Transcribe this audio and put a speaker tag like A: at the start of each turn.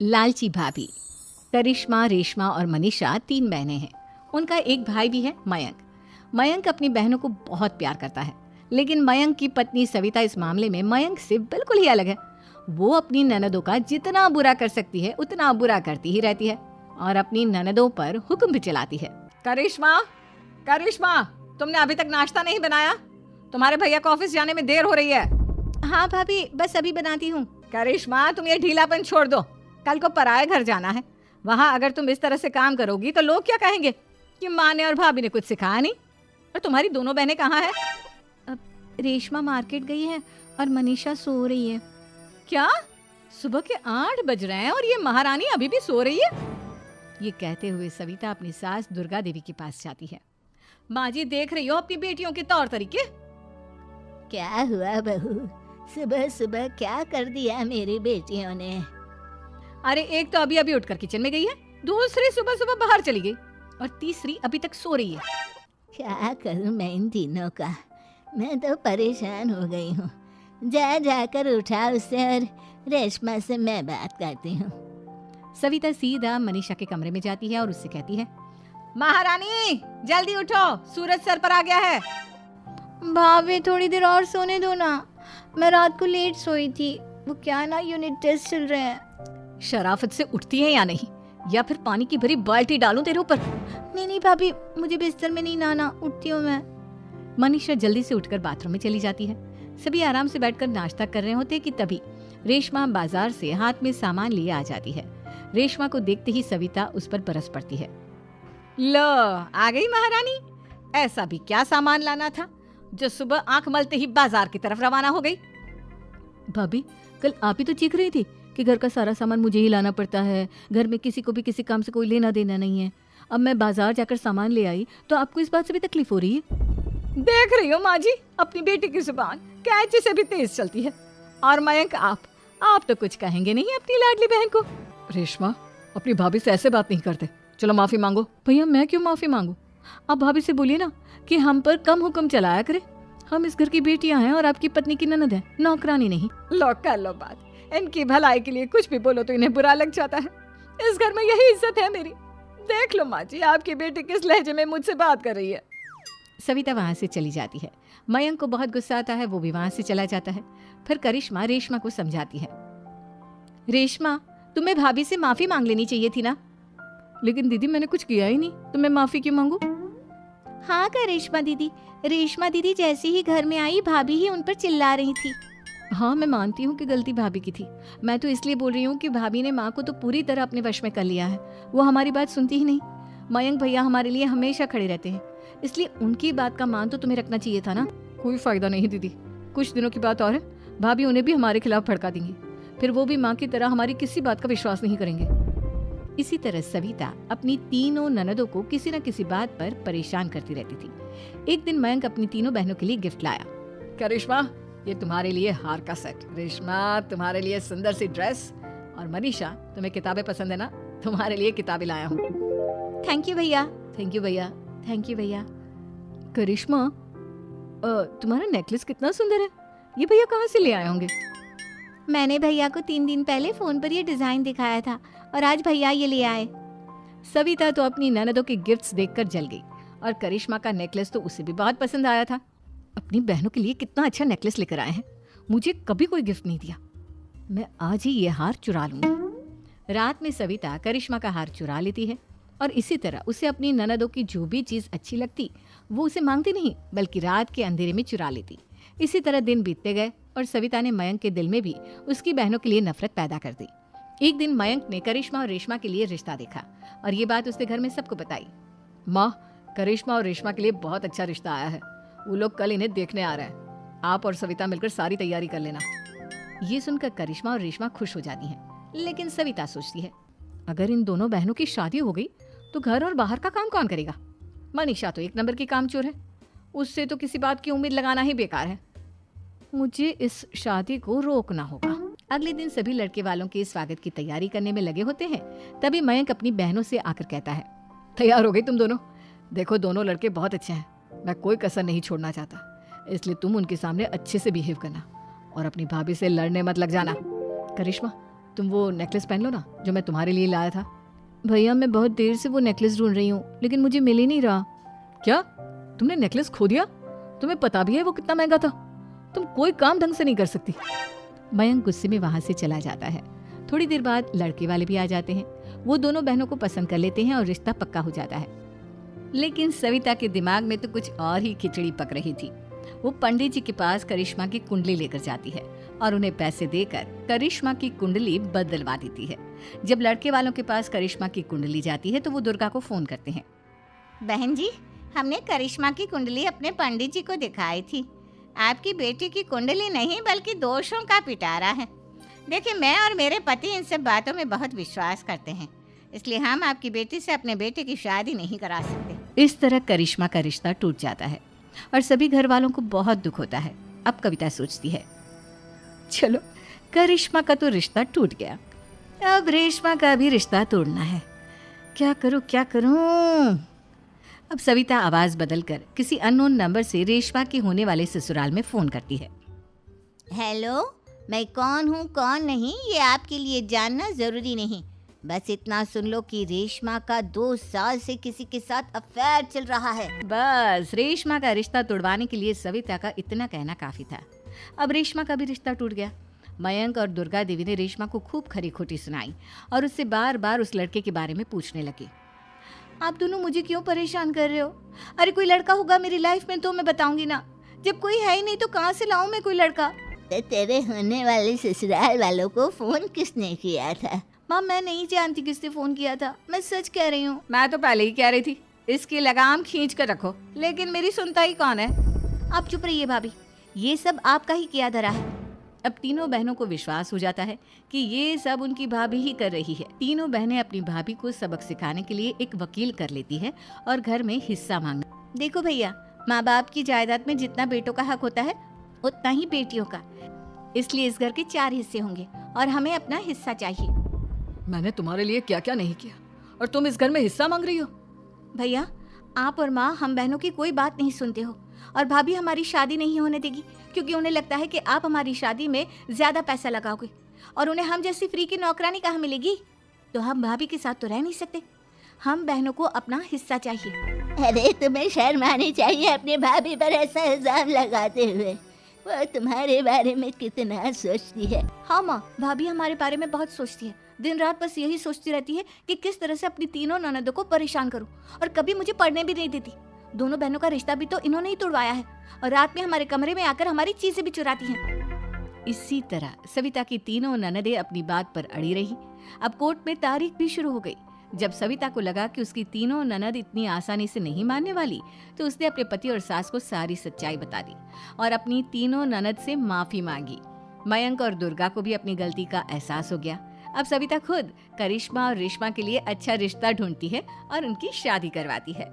A: लालची भाभी। करिश्मा, रेशमा और मनीषा 3 बहनें हैं। उनका एक भाई भी है, मयंक। मयंक अपनी बहनों को बहुत प्यार करता है, लेकिन मयंक की पत्नी सविता इस मामले में मयंक से बिल्कुल ही अलग है। वो अपनी ननदों का जितना बुरा कर सकती है उतना बुरा करती ही रहती है और अपनी ननदों पर हुक्म भी चलाती है। करिश्मा, करिश्मा, तुमने अभी तक नाश्ता नहीं बनाया? तुम्हारे भैया को ऑफिस जाने में देर हो रही है। हाँ भाभी, बस अभी बनाती हूँ। करिश्मा, तुम ये ढीलापन छोड़ दो। कल को पराये घर जाना है। वहाँ अगर तुम इस तरह से काम करोगी तो लोग क्या कहेंगे कि माँ ने और भाभी ने कुछ सिखाया नहीं। और तुम्हारी दोनों बहनें कहाँ हैं? रेशमा मार्केट गई है और मनीषा सो रही है। क्या? सुबह के 8 बज रहे हैं और ये महारानी अभी भी सो रही है? ये कहते हुए सविता अपनी सास दुर्गा देवी के पास जाती है। माँ जी, देख रही हो अपनी बेटियों के तौर तरीके?
B: क्या हुआ बहू, सुबह सुबह क्या कर दिया मेरी बेटियों ने?
A: अरे एक तो अभी अभी उठकर किचन में गई है, दूसरी सुबह सुबह बाहर चली गई और तीसरी अभी तक सो रही है।
B: क्या करूं मैं इन तीनों का, मैं तो परेशान हो गई हूँ। जाकर उठा उससे और रेशमा से मैं बात करती हूँ।
A: सविता सीधा मनीषा के कमरे में जाती है और उससे कहती है, महारानी जल्दी उठो, सूरज सर पर आ गया है।
C: भाभी थोड़ी देर और सोने दो ना, मैं रात को लेट सोई थी। वो क्या ना, यूनिट टेस्ट चल रहे हैं।
A: शराफत से उठती है या नहीं, या फिर पानी की भरी बाल्टी डालूं तेरे ऊपर?
C: नहीं भाभी, मुझे बिस्तर में नहीं नहाना, उठती हूँ मैं।
A: मनीषा जल्दी से उठकर बाथरूम में चली जाती है। सभी आराम से बैठकर नाश्ता कर रहे होते कि तभी रेशमा बाजार से हाथ में सामान लिए आ जाती है। रेशमा को देखते ही सविता उस पर बरस पड़ती है। लो, आ गई महारानी। ऐसा भी क्या सामान लाना था जो सुबह आंख मलते ही बाजार की तरफ रवाना हो गई? भाभी, कल आप ही तो चीख रही थी कि घर का सारा सामान मुझे ही लाना पड़ता है, घर में किसी को भी किसी काम से कोई लेना देना नहीं है। अब मैं बाजार जाकर सामान ले आई तो आपको इस बात से भी तकलीफ हो रही है? देख रही हो माँ जी, अपनी बेटी की जुबान कैंची से भी तेज चलती है। और मयंक, आप तो कुछ कहेंगे नहीं अपनी लाडली बहन को। रेशमा, अपनी भाभी से ऐसे बात नहीं करते, चलो माफी मांगो। भैया, मैं क्यों माफी मांगू? आप भाभी से बोलिए ना कि हम पर कम हुक्म चलाया करे। हम इस घर की बेटियां हैं और आपकी पत्नी की ननद है, नौकरानी नहीं। लो कर लो बात, इनकी भलाई के लिए कुछ भी बोलो तो इन्हें बुरा लग जाता है। इस घर में यही इज्जत है मेरी। देख लो माँ जी, आपकी बेटी किस लहजे में मुझसे बात कर रही है। सविता वहां से चली जाती है। मयंक को बहुत गुस्सा आता है, वो भी वहां से चला जाता है। फिर करिश्मा रेशमा को समझाती है, रेशमा, तुम्हें भाभी से माफी मांग लेनी चाहिए थी ना। लेकिन दीदी, मैंने कुछ किया ही नहीं, तो मैं माफी क्यों मांगू?
C: हाँ करिश्मा दीदी, रेशमा दीदी जैसे ही घर में आई भाभी ही उन पर चिल्ला रही थी।
A: हाँ, मैं मानती हूँ कि गलती भाभी की थी। मैं तो इसलिए बोल रही हूँ कि भाभी ने माँ को तो पूरी तरह अपने वश में कर लिया है। वो हमारी बात सुनती ही नहीं। मयंक भैया हमारे लिए हमेशा खड़े रहते हैं, इसलिए उनकी बात का मान तो तुम्हें रखना चाहिए था ना। कोई फायदा नहीं दीदी, कुछ दिनों की बात और है, भाभी उन्हें भी हमारे खिलाफ भड़का देंगी। फिर वो भी माँ की तरह हमारी किसी बात का विश्वास नहीं करेंगे। इसी तरह सविता अपनी तीनों ननदों को किसी न किसी बात पर परेशान करती रहती थी। एक दिन मयंक अपनी तीनों बहनों के लिए गिफ्ट लाया। करिश्मा, ये तुम्हारे लिए हार का सेट, रेशमा तुम्हारे लिए सुंदर सी ड्रेस, और मनीषा, तुम्हें किताबें पसंद है ना, तुम्हारे लिए किताबें लाया हूँ।
C: थैंक यू भैया।
A: थैंक यू भैया। थैंक यू भैया। करिश्मा, तुम्हारा नेकलेस कितना सुंदर है, ये भैया कहाँ से ले आए होंगे?
C: मैंने भैया को 3 दिन पहले फोन पर ये डिजाइन दिखाया था और आज भैया ये ले आए।
A: सविता तो अपनी ननदों के गिफ्ट्स देखकर जल गई और करिश्मा का नेकलेस तो उसे भी बहुत पसंद आया था। अपनी बहनों के लिए कितना अच्छा नेकलेस लेकर आए हैं, मुझे कभी कोई गिफ्ट नहीं दिया। मैं आज ही ये हार चुरा लूंगी। रात में सविता करिश्मा का हार चुरा लेती है और इसी तरह उसे अपनी ननदों की जो भी चीज अच्छी लगती वो उसे मांगती नहीं, बल्कि रात के अंधेरे में चुरा लेती। इसी तरह दिन बीतते गए और सविता ने मयंक के दिल में भी उसकी बहनों के लिए नफरत पैदा कर दी। एक दिन मयंक ने करिश्मा और रेशमा के लिए रिश्ता देखा और ये बात उसने घर में सबको बताई। माँ, करिश्मा और रेशमा के लिए बहुत अच्छा रिश्ता आया है, वो लोग कल इन्हें देखने आ रहे हैं, आप और सविता मिलकर सारी तैयारी कर लेना। ये सुनकर करिश्मा और रेशमा खुश हो जाती हैं, लेकिन सविता सोचती है, अगर इन दोनों बहनों की शादी हो गई तो घर और बाहर का काम कौन करेगा? मनीषा तो 1 नंबर की कामचोर है, उससे तो किसी बात की उम्मीद लगाना ही बेकार है। मुझे इस शादी को रोकना होगा। अगले दिन सभी लड़के वालों के स्वागत की तैयारी करने में लगे होते हैं। तभी मयंक अपनी बहनों से आकर कहता है, तैयार हो गई तुम दोनों? देखो, दोनों लड़के बहुत अच्छे हैं, मैं कोई कसर नहीं छोड़ना चाहता, इसलिए तुम उनके सामने अच्छे से बिहेव करना और अपनी भाभी से लड़ने मत लग जाना। करिश्मा, तुम वो नेकलेस पहन लो ना जो मैं तुम्हारे लिए लाया था। भैया मैं बहुत देर से वो नेकलेस ढूंढ रही हूँ लेकिन मुझे मिल ही नहीं रहा। क्या तुमने नेकलेस खो दिया? तुम्हें पता भी है वो कितना महंगा था? तुम कोई काम ढंग से नहीं कर सकती। मयंक गुस्से में वहां से चला जाता है। थोड़ी देर बाद लड़के वाले भी आ जाते हैं। वो दोनों बहनों को पसंद कर लेते हैं और रिश्ता पक्का हो जाता है। लेकिन सविता के दिमाग में तो कुछ और ही खिचड़ी पक रही थी। वो पंडित जी के पास करिश्मा की कुंडली लेकर जाती है और उन्हें पैसे देकर करिश्मा की कुंडली बदलवा देती है। जब लड़के वालों के पास करिश्मा की कुंडली जाती है तो वो दुर्गा को फोन करते हैं।
B: बहन जी, हमने करिश्मा की कुंडली अपने पंडित जी को दिखाई थी। आपकी बेटी की कुंडली नहीं बल्कि दोषों का पिटारा है। देखिए, मैं और मेरे पति इन सब बातों में बहुत विश्वास करते हैं, इसलिए हम आपकी बेटी से अपने बेटे की शादी नहीं करा सकते।
A: इस तरह करिश्मा का रिश्ता टूट जाता है और सभी घर वालों को बहुत दुख होता है। अब कविता सोचती है, चलो करिश्मा का तो रिश्ता टूट गया, अब रेशमा का भी रिश्ता तोड़ना है। क्या करूं क्या करूं? अब सविता आवाज बदलकर किसी अननोन नंबर से रेशमा के होने वाले ससुराल में फोन करती है।
B: हेलो, मैं कौन हूँ कौन नहीं ये आपके लिए जानना जरूरी नहीं। बस इतना सुन लो कि रेशमा का 2 साल से किसी के साथ अफेयर चल रहा है।
A: बस रेशमा का रिश्ता तोड़वाने के लिए सविता का इतना कहना काफी था। अब रेशमा का भी रिश्ता टूट गया। मयंक और दुर्गा देवी ने रेशमा को खूब खरी खोटी सुनाई और उससे बार बार उस लड़के के बारे में पूछने लगे। आप दोनों मुझे क्यों परेशान कर रहे हो? अरे कोई लड़का होगा मेरी लाइफ में तो मैं बताऊंगी ना। जब कोई है ही नहीं तो कहाँ से लाऊं मैं कोई लड़का?
B: तो तेरे होने वाले ससुराल वालों को फोन किसने किया था?
C: माँ मैं नहीं जानती किसने फोन किया था, मैं सच कह रही हूँ।
A: मैं तो पहले ही कह रही थी इसकी लगाम खींच कर रखो, लेकिन मेरी सुनता ही कौन है।
C: आप चुप रहिए भाभी, ये सब आपका ही किया धरा है।
A: अब तीनों बहनों को विश्वास हो जाता है कि ये सब उनकी भाभी ही कर रही है। तीनों बहनें अपनी भाभी को सबक सिखाने के लिए एक वकील कर लेती है और घर में हिस्सा मांगना।
C: देखो भैया, माँ बाप की जायदाद में जितना बेटों का हक होता है उतना ही बेटियों का, इसलिए इस घर के 4 हिस्से होंगे और हमें अपना हिस्सा चाहिए।
A: मैंने तुम्हारे लिए क्या क्या नहीं किया और तुम इस घर में हिस्सा मांग रही हो?
C: भैया, आप और माँ हम बहनों की कोई बात नहीं सुनते हो और भाभी हमारी शादी नहीं होने देगी क्योंकि उन्हें लगता है कि आप हमारी शादी में ज्यादा पैसा लगाओगे और उन्हें हम जैसी फ्री की नौकरानी कहाँ मिलेगी। तो हम भाभी के साथ तो रह नहीं सकते, हम बहनों को अपना हिस्सा चाहिए।
B: अरे तुम्हें शर्म आनी चाहिए अपनी भाभी पर ऐसा इल्जाम लगाते हुए। वो तुम्हारे बारे में कितना सोचती है।
C: हाँ माँ, भाभी हमारे बारे में बहुत सोचती है। दिन रात बस यही सोचती रहती है कि किस तरह से अपनी तीनों ननदों को परेशान करूं और कभी मुझे पढ़ने भी नहीं देती। दोनों बहनों का रिश्ता भी तो इन्होंने ही तोड़वाया है और रात में हमारे कमरे में आकर हमारी चीजें भी चुराती हैं।
A: इसी तरह सविता की तीनों ननदें अपनी बात पर अड़ी रही। अब कोर्ट में तारीख भी शुरू हो गई। जब सविता को लगा कि उसकी तीनों ननद इतनी आसानी से नहीं मानने वाली, तो उसने अपने पति और सास को सारी सच्चाई बता दी और अपनी तीनों ननद से माफी मांगी। मयंक और दुर्गा को भी अपनी गलती का एहसास हो गया। अब सविता खुद करिश्मा और रेशमा के लिए अच्छा रिश्ता ढूंढती है और उनकी शादी करवाती है।